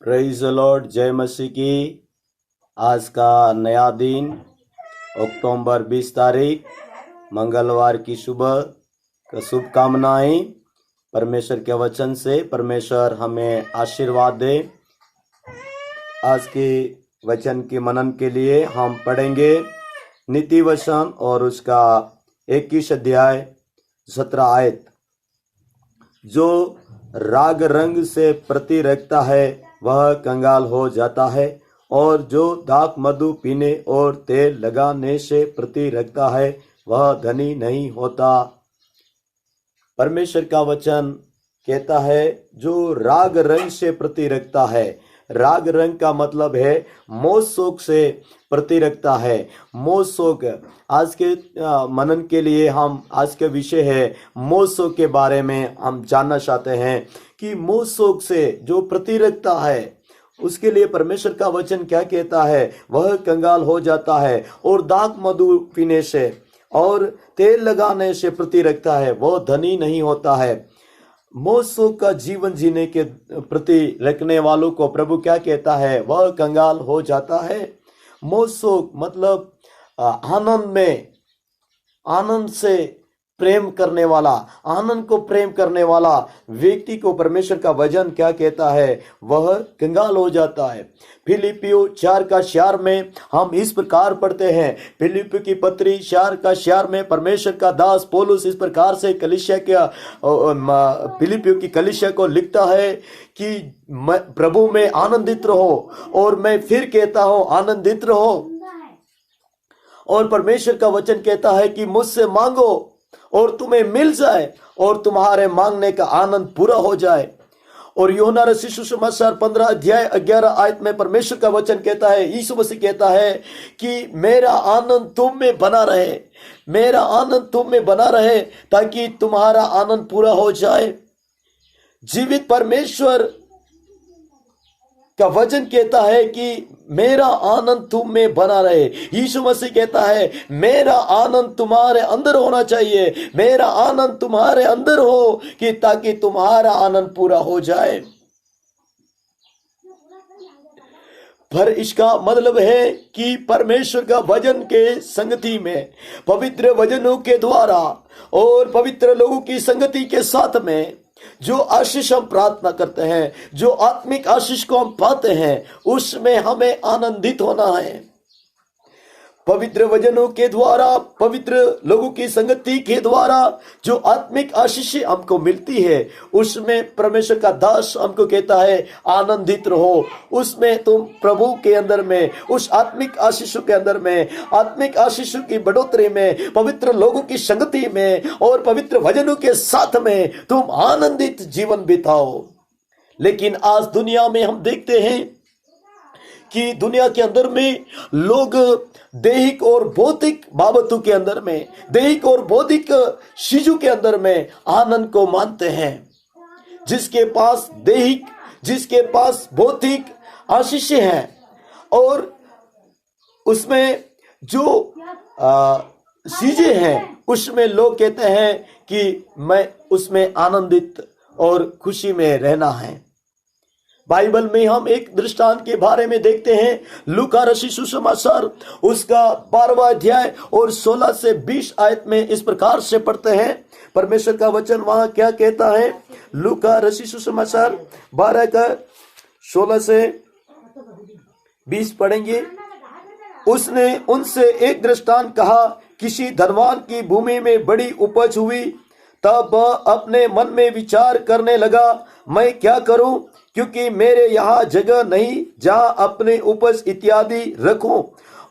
Praise the Lord. जय मसीह की। आज का नया दिन अक्टूबर 20 तारीख मंगलवार की सुबह का शुभकामनाएं। परमेश्वर के वचन से परमेश्वर हमें आशीर्वाद दे। आज के वचन के मनन के लिए हम पढ़ेंगे नीति वचन और उसका 21 अध्याय 17 आयत। जो राग रंग से प्रति रखता है वह कंगाल हो जाता है, और जो दाख मधु पीने और तेल लगाने से प्रति रखता है वह धनी नहीं होता। परमेश्वर का वचन कहता है जो राग रंग से प्रति रखता है। राग रंग का मतलब है मोह शोक से प्रति रखता है। मोह शोक आज के मनन के लिए हम आज के विषय है मोह शोक के बारे में हम जानना चाहते हैं कि मोह शोक से जो प्रति रखता है उसके लिए परमेश्वर का वचन क्या कहता है। वह कंगाल हो जाता है, और दाख मधु पीने से और तेल लगाने से प्रति रखता है वह धनी नहीं होता है। मोह शोक का जीवन जीने के प्रति रखने वालों को प्रभु क्या कहता है, वह कंगाल हो जाता है। मोह शोक मतलब आनंद से प्रेम करने वाला, आनंद को प्रेम करने वाला व्यक्ति को परमेश्वर का वचन क्या कहता है, वह कंगाल हो जाता है। फिलिपियो 4:4 में हम इस प्रकार पढ़ते हैं। फिलिपियो की पत्री 4:4 में परमेश्वर का दास पौलुस इस प्रकार से फिलिपियो की कलीसिया को लिखता है कि प्रभु में आनंदित रहो, और मैं फिर कहता हूं आनंदित रहो। और परमेश्वर का वचन कहता है कि मुझसे मांगो और तुम्हें मिल जाए, और तुम्हारे मांगने का आनंद पूरा हो जाए। और यूहन्ना रचित सुसमाचार 15 अध्याय 11 आयत में परमेश्वर का वचन कहता है, यीशु मसीह कहता है कि मेरा आनंद तुम में बना रहे, मेरा आनंद तुम में बना रहे ताकि तुम्हारा आनंद पूरा हो जाए। जीवित परमेश्वर का वचन कहता है कि मेरा आनंद तुम में बना रहे। यीशु मसीह कहता है मेरा आनंद तुम्हारे अंदर होना चाहिए, मेरा आनंद तुम्हारे अंदर हो कि ताकि तुम्हारा आनंद पूरा हो जाए। पर इसका मतलब है कि परमेश्वर का वचन के संगति में, पवित्र वचनों के द्वारा और पवित्र लोगों की संगति के साथ में जो आशीष हम प्रार्थना करते हैं, जो आत्मिक आशीष को हम पाते हैं, उसमें हमें आनंदित होना है। पवित्र वचनों के द्वारा, पवित्र लोगों की संगति के द्वारा जो आत्मिक आशीष हमको मिलती है, उसमें परमेश्वर का दास हमको कहता है आनंदित रहो। उसमें तुम प्रभु के अंदर में, उस आत्मिक आशीषों के अंदर में, आत्मिक आशीषों की बढ़ोतरी में, पवित्र लोगों की संगति में और पवित्र वचनों के साथ में तुम आनंदित जीवन बिताओ। लेकिन आज दुनिया में हम देखते हैं कि दुनिया के अंदर में लोग दैहिक और भौतिक बाबतों के अंदर में, दैहिक और भौतिक चीजों के अंदर में आनंद को मानते हैं। जिसके पास दैहिक, जिसके पास भौतिक आशीष है, और उसमें जो चीजें हैं उसमें लोग कहते हैं कि मैं उसमें आनंदित और खुशी में रहना है। बाइबल में हम एक दृष्टांत के बारे में देखते हैं। लूका रचित सुसमाचार उसका 12वां अध्याय और 16 से 20 आयत में इस प्रकार से पढ़ते हैं। परमेश्वर का वचन वहां क्या कहता है। लूका रचित सुसमाचार 12 का 16 से 20 पढ़ेंगे। उसने उनसे एक दृष्टांत कहा, किसी धनवान की भूमि में बड़ी उपज हुई। तब वह अपने मन में विचार करने लगा, मैं क्या करूं, क्योंकि मेरे यहाँ जगह नहीं जहाँ अपने उपज इत्यादि रखूं।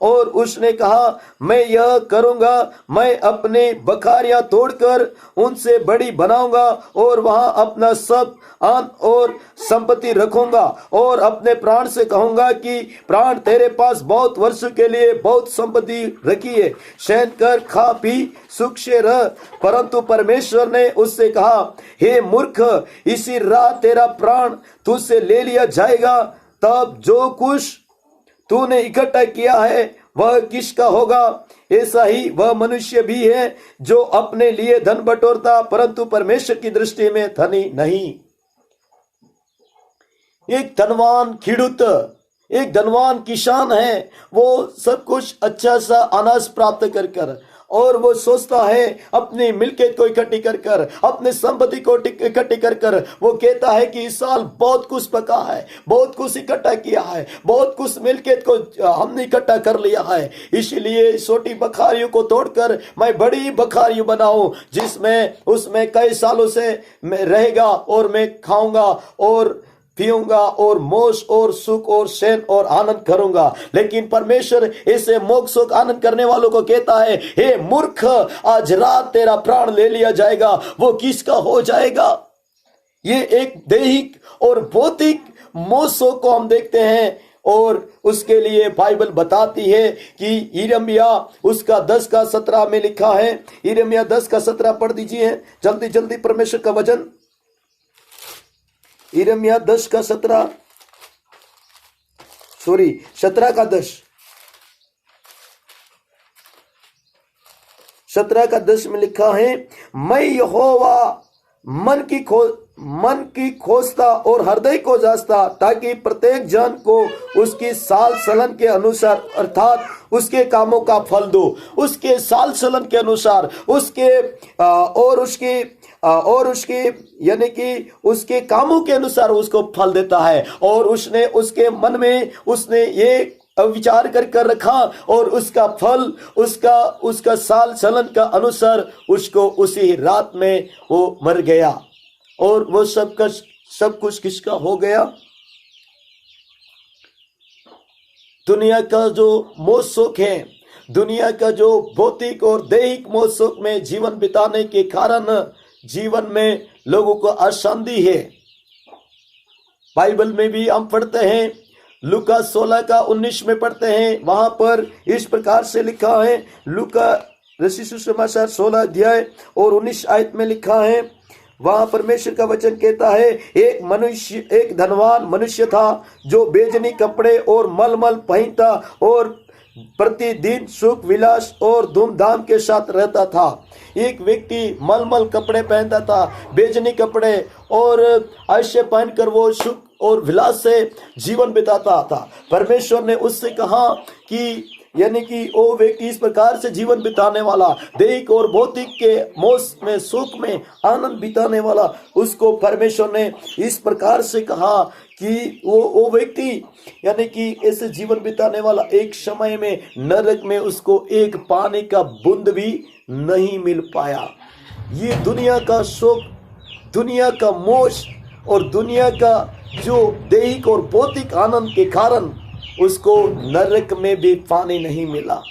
और उसने कहा, मैं यह करूंगा, मैं अपने बखारियां तोड़कर उनसे बड़ी बनाऊंगा और वहां अपना सब अन्न और संपत्ति रखूंगा, और अपने प्राण से कहूंगा कि प्राण, तेरे पास बहुत वर्षों के लिए बहुत संपत्ति रखी है, शयन कर, खा पी, सुख से रह। परंतु परमेश्वर ने उससे कहा, हे मूर्ख, इसी रात तेरा प्राण तुझसे ले लिया जाएगा। तब जो कुछ तूने इकट्ठा किया है वह किसका होगा। ऐसा ही वह मनुष्य भी है जो अपने लिए धन बटोरता परंतु परमेश्वर की दृष्टि में धनी नहीं। एक धनवान खेडूत, एक धनवान किसान है, वो सब कुछ अच्छा सा अनाज प्राप्त कर कर, और वो सोचता है अपनी मिल्कियत को इकट्ठी कर कर, अपने संपत्ति को इकट्ठी कर कर, वो कहता है कि इस साल बहुत कुछ पका है, बहुत कुछ इकट्ठा किया है, बहुत कुछ मिल्कियत को हमने इकट्ठा कर लिया है, इसलिए छोटी बखारियों को तोड़कर मैं बड़ी बखारी बनाऊं, जिसमें उसमें कई सालों से रहेगा और मैं खाऊंगा और पीऊंगा और मोश और सुख और शैन और आनंद करूंगा। लेकिन परमेश्वर ऐसे मोक्ष सुख आनंद करने वालों को कहता है, हे मूर्ख, आज रात तेरा प्राण ले लिया जाएगा। वो किसका हो जाएगा? ये एक दैहिक और भौतिक मोक्ष को हम देखते हैं, और उसके लिए बाइबल बताती है कि यिर्मयाह उसका 10 का 17 में लिखा है। यिर्मयाह 10 का 17 पढ़ दीजिए जल्दी जल्दी, परमेश्वर का वचन। यिर्मयाह 10 का 17 17 का 10, 17 का 10 में लिखा है, मैं यहोवा मन की खोजता और हृदय को जांचता, ताकि प्रत्येक जन को उसकी साल सलन के अनुसार अर्थात उसके कामों का फल दो। उसके साल सलन के अनुसार उसके यानी कि उसके कामों के अनुसार उसको फल देता है। और उसने उसके मन में उसने ये विचार कर रखा, और उसका फल उसका साल चलन का अनुसार उसको उसी रात में वो मर गया। और वो सब कुछ किसका हो गया? दुनिया का जो मोह शोक है, दुनिया का जो भौतिक और दैहिक मोह शोक में जीवन बिताने के कारण जीवन में लोगों को अशांति है। बाइबल में भी हम पढ़ते हैं, लूका 16 का 19 में पढ़ते हैं, वहां पर इस प्रकार से लिखा है। लूका रसी सुसमाचार 16 अध्याय और 19 आयत में लिखा है, वहां परमेश्वर का वचन कहता है, एक धनवान मनुष्य था जो बेजनी कपड़े और मलमल पहनता और प्रतिदिन सुख विलास और धूमधाम के साथ रहता था। एक व्यक्ति मलमल कपड़े पहनता था, बेजनी कपड़े, और ऐसे पहनकर वो सुख और विलास से जीवन बिताता था। परमेश्वर ने उससे कहा कि यानी कि वो व्यक्ति इस प्रकार से जीवन बिताने वाला, दैहिक और भौतिक के मोह में सुख में आनंद बिताने वाला, उसको परमेश्वर ने इस प्रकार से कहा कि वो व्यक्ति यानी कि ऐसे जीवन बिताने वाला एक समय में नरक में उसको एक पानी का बूंद भी नहीं मिल पाया। ये दुनिया का शोक, दुनिया का मोह और दुनिया का जो दैहिक और भौतिक आनंद के कारण उसको नरक में भी पानी नहीं मिला।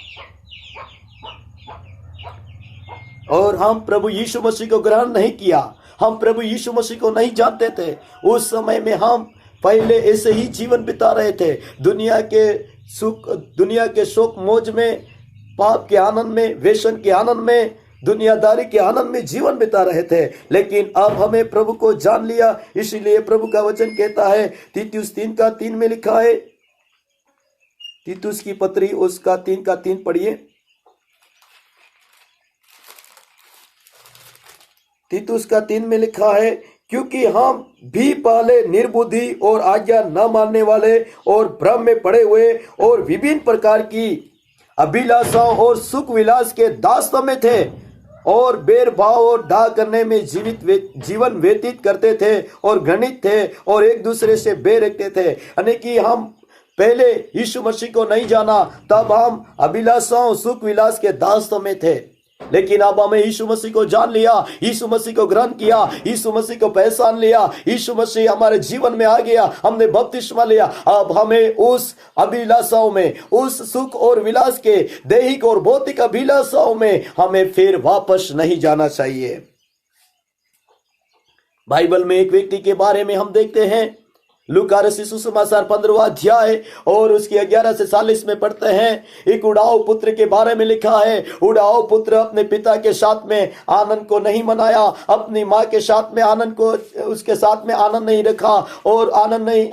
और हम प्रभु यीशु मसीह को ग्रहण नहीं किया, हम प्रभु यीशु मसीह को नहीं जानते थे। उस समय में हम पहले ऐसे ही जीवन बिता रहे थे, दुनिया के शोक मौज में, पाप के आनंद में, व्यसन के आनंद में, दुनियादारी के आनंद में जीवन बिता रहे थे। लेकिन अब हमें प्रभु को जान लिया, इसीलिए प्रभु का वचन कहता है, तीतुस 3 का 3 में लिखा है, तीतुस की पत्री उसका 3 का 3 पढ़िए। तीतुस का 3 में लिखा है, क्योंकि हम भी पहले निर्बुद्धि और आज्ञा न मानने वाले और भ्रम में पड़े हुए और विभिन्न प्रकार की अभिलाषाओं और सुख विलास के दास्तों में थे, और बैर भाव और डाह करने में जीवन व्यतीत करते थे और घृणित थे और एक दूसरे से बैर रखते थे। यानी कि हम पहले यीशु मसीह को नहीं जाना, तब हम अभिलाषाओं सुख विलास के दास्तों में थे। लेकिन अब हमें यीशु मसीह को जान लिया, यीशु मसीह को ग्रहण किया, यीशु मसीह को पहचान लिया, यीशु मसीह हमारे जीवन में आ गया, हमने बपतिस्मा लिया। अब हमें उस अभिलाषाओं में, उस सुख और विलास के दैहिक और भौतिक अभिलाषाओं में हमें फिर वापस नहीं जाना चाहिए। बाइबल में एक व्यक्ति के बारे में हम देखते हैं, लूका रसी सुसमाचार 15वां अध्याय और उसकी 11 से 40 में पढ़ते हैं। एक उड़ाऊ पुत्र के बारे में लिखा है। उड़ाऊ पुत्र अपने पिता के साथ में आनंद को नहीं मनाया, अपनी माँ के साथ में आनंद को, उसके साथ में आनंद नहीं रखा, और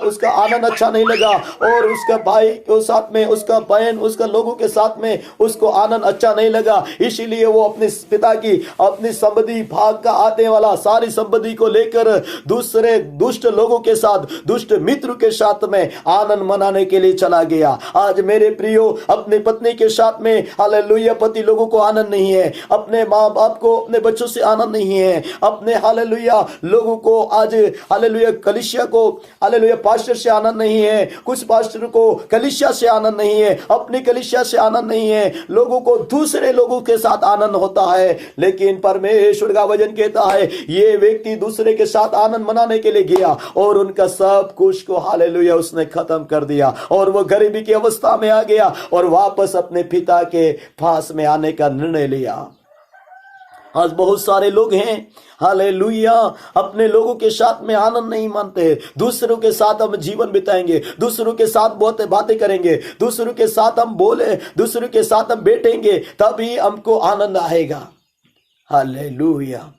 उसका आनंद अच्छा नहीं लगा, और उसका भाई के साथ में, उसका बहन, उसका लोगों के साथ में उसको आनंद अच्छा नहीं लगा। इसीलिए वो अपने पिता की अपनी संपत्ति भाग का आने वाला सारी संपत्ति को लेकर दूसरे दुष्ट लोगों के साथ, दुष्ट दुष्ट मित्र के साथ में आनंद मनाने के लिए चला गया। आज मेरे प्रियो, अपनी पत्नी के साथ में हालेलुया पति लोगों को आनंद नहीं है, अपने माँ बाप को, अपने बच्चों से आनंद नहीं है, अपने हालेलुया लोगों को आज हालेलुया कलीसिया को हालेलुया पास्टर से आनंद नहीं है, कुछ पास्टर को कलीसिया से आनंद नहीं है, अपनी कलीसिया से आनंद नहीं है, लोगों को दूसरे लोगों के साथ आनंद होता है। लेकिन परमेश्वर का वचन कहता है ये व्यक्ति दूसरे के साथ आनंद मनाने के लिए गया और उनका सब कुछ को हालेलुया उसने खत्म कर दिया और वो गरीबी की अवस्था में आ गया और वापस अपने पिता के पास में आने का निर्णय लिया। आज बहुत सारे लोग हैं हालेलुया अपने लोगों के साथ में आनंद नहीं मानते। दूसरों के साथ हम जीवन बिताएंगे, दूसरों के साथ बहुत बातें करेंगे, दूसरों के साथ हम बोले, दूसरों के साथ हम बैठेंगे, तभी हमको आनंद आएगा। हालेलुया।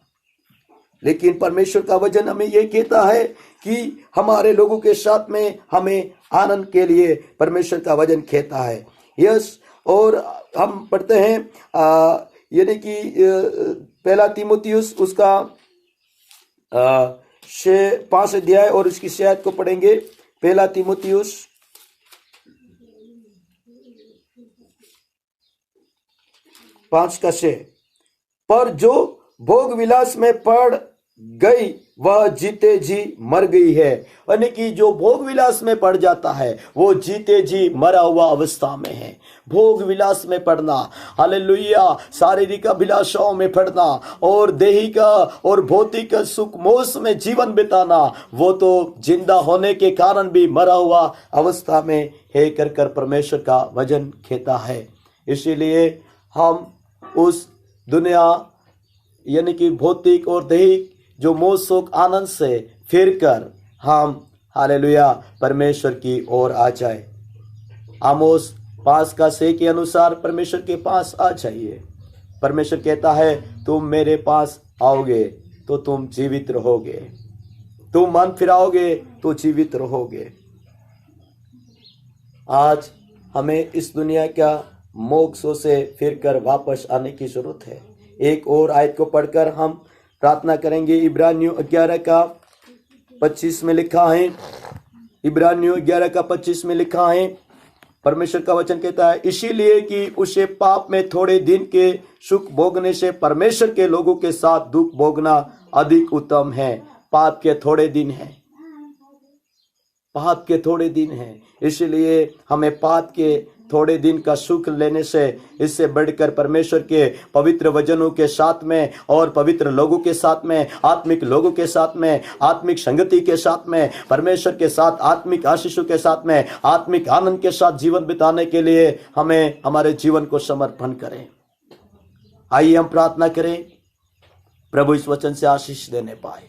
लेकिन परमेश्वर का वचन हमें यह कहता है कि हमारे लोगों के साथ में हमें आनंद के लिए परमेश्वर का वचन कहता है। यस, और हम पढ़ते हैं यानी कि पहला तीमुथियुस उसका 5 अध्याय और उसकी 6 आयत को पढ़ेंगे। पहला तीमुथियुस 5:6, पर जो भोग विलास में पड़ गई वह जीते जी मर गई है। यानी कि जो भोग विलास में पड़ जाता है वो जीते जी मरा हुआ अवस्था में है। भोग विलास में पड़ना, हालेलुया, शारीरिक अभिलाषाओं में पड़ना और दैहिक और भौतिक सुख मोह में जीवन बिताना, वो तो जिंदा होने के कारण भी मरा हुआ अवस्था में है कर परमेश्वर का वचन कहता है। इसीलिए हम उस दुनिया यानी कि भौतिक और दैहिक जो मोह शोक आनंद से फिरकर हम हालेलुया परमेश्वर की ओर आ जाए। आमोस 5:6 के अनुसार परमेश्वर के पास आ जाइए। परमेश्वर कहता है तुम मेरे पास आओगे तो तुम जीवित रहोगे, तुम मन फिराओगे तो जीवित रहोगे। आज हमें इस दुनिया का मोक्षों से फिरकर वापस आने की जरूरत है। एक और आयत को पढ़कर हम प्रार्थना करेंगे। इब्रानियों 11:25 में लिखा है, इब्रानियों 11:25 में लिखा है, परमेश्वर का वचन कहता है इसीलिए कि उसे पाप में थोड़े दिन के सुख भोगने से परमेश्वर के लोगों के साथ दुख भोगना अधिक उत्तम है। पाप के थोड़े दिन हैं, पाप के थोड़े दिन हैं, इसलिए हमें पाप के थोड़े दिन का सुख लेने से इससे बढ़कर परमेश्वर के पवित्र वचनों के साथ में और पवित्र लोगों के साथ में, आत्मिक लोगों के साथ में, आत्मिक संगति के साथ में, परमेश्वर के साथ आत्मिक आशीषों के साथ में, आत्मिक आनंद के साथ जीवन बिताने के लिए हमें हमारे जीवन को समर्पण करें। आइए हम प्रार्थना करें, प्रभु इस वचन से आशीष देने पाए।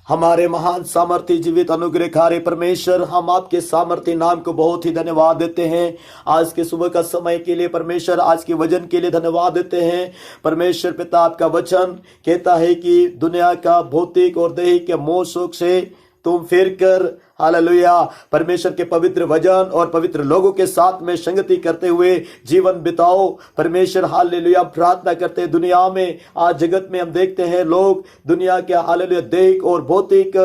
हमारे महान सामर्थ्य जीवित अनुग्रहकारी परमेश्वर, हम आपके सामर्थ्य नाम को बहुत ही धन्यवाद देते हैं। आज के सुबह का समय के लिए परमेश्वर, आज के वचन के लिए धन्यवाद देते हैं। परमेश्वर पिता, आपका वचन कहता है कि दुनिया का भौतिक और दैहिक मोह शोक से तुम फिर कर हालेलुया परमेश्वर के पवित्र वचन और पवित्र लोगों के साथ में संगति करते हुए जीवन बिताओ। परमेश्वर हालेलुया प्रार्थना करते हैं। दुनिया में आज जगत में हम देखते हैं लोग दुनिया के हालेलुया दैहिक और भौतिक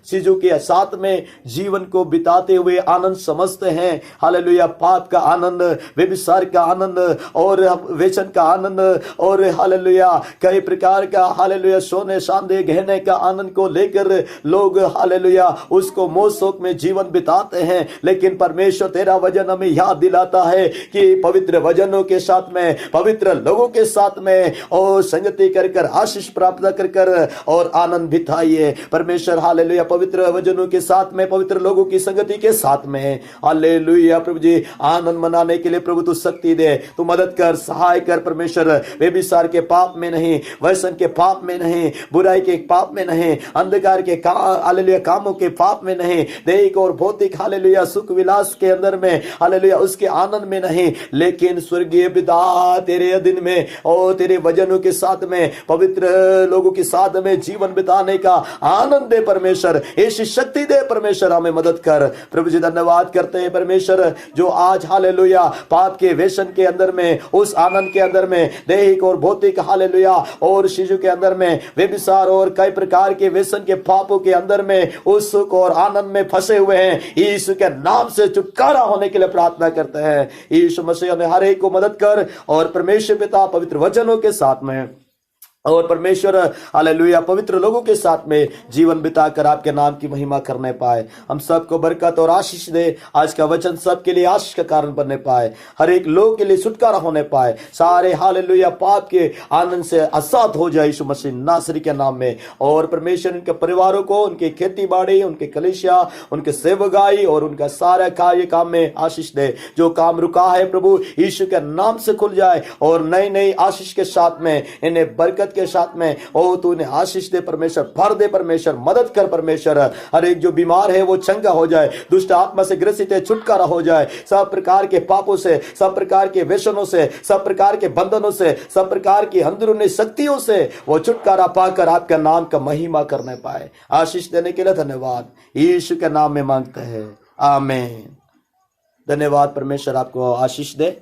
चीजों के साथ में जीवन को बिताते हुए आनंद समझते हैं। हालेलुया पाप का आनंद, व्यभिचार का आनंद और व्यसन का आनंद और हालेलुया कई प्रकार का हालेलुया सोने चांदी गहने का आनंद को लेकर लोग हालेलुया उसको मोह शोक में जीवन बिताते हैं। लेकिन परमेश्वर तेरा वचन हमें याद दिलाता है कि पवित्र वचनों के साथ में, पवित्र लोगों के साथ में और संगति कर कर आशीष प्राप्त कर कर और आनंद बिताइए। परमेश्वर हालेलुया पवित्र वचनों के साथ में, पवित्र लोगों की संगति के साथ में हालेलुया प्रभु जी आनंद मनाने के लिए प्रभु तू शक्ति दे, तू मदद कर, सहाय कर। परमेश्वर व्यभिचार के पाप में नहीं, व्यसन के पाप में नहीं, बुराई के पाप में नहीं, अंधकार के हालेलुया कामों के पाप में नहीं, दैहिक और भौतिक हालेलुया सुख विलास के अंदर में हालेलुया उसके आनंद में नहीं, लेकिन स्वर्गीय पिता तेरे अधीन में और तेरे वचनों के साथ में, पवित्र लोगों के साथ में जीवन बिताने का आनंद दे। परमेश्वर ऐसी शक्ति दे। परमेश्वर हमें मदद कर। प्रभु जी धन्यवाद करते हैं परमेश्वर, जो आज हालेलुया पाप के व्यसन के अंदर में, उस आनंद के अंदर में, दैहिक और भौतिक हालेलुया और शिशु के अंदर में, व्यभिचार और कई प्रकार के व्यसन के पापों के अंदर में उस सुख और आनंद में फंसे हुए हैं, यीशु के नाम से छुटकारा होने के लिए प्रार्थना करते हैं। यीशु मसीह ने हर एक को मदद कर और परमेश्वर पिता पवित्र वचनों के साथ में और परमेश्वर हालेलुया पवित्र लोगों के साथ में जीवन बिताकर आपके नाम की महिमा करने पाए। हम सबको बरकत और आशीष दे। आज का वचन सबके लिए आशीष का कारण बनने पाए, हर एक लोग के लिए छुटकारा होने पाए, सारे हालेलुया पाप के आनंद से आजाद हो जाए यीशु मसीह नासरी के नाम में। और परमेश्वर उनके परिवारों को, उनके खेती बाड़ी, उनके कलीसिया, उनके सेवगाई और उनका सारा कार्य काम में आशीष दे। जो काम रुका है प्रभु यीशु के नाम से खुल जाए और नई नई आशीष के साथ में, इन्हें बरकत के साथ में ओ तू इन्हें आशीष दे परमेश्वर, भर दे परमेश्वर, मदद कर परमेश्वर। हर एक जो बीमार है वो चंगा हो जाए, दुष्ट आत्मा से ग्रसित है छुटकारा हो जाए, सब प्रकार के पापों से, सब प्रकार के व्यसनों से, सब प्रकार के बंधनों से, सब प्रकार की अंदरूनी शक्तियों से वो छुटकारा पाकर आपका नाम का महिमा करने पाए। आशीष देने के लिए धन्यवाद, यीशु के नाम में मांगते हैं, आमीन। धन्यवाद। परमेश्वर आपको आशीष दे।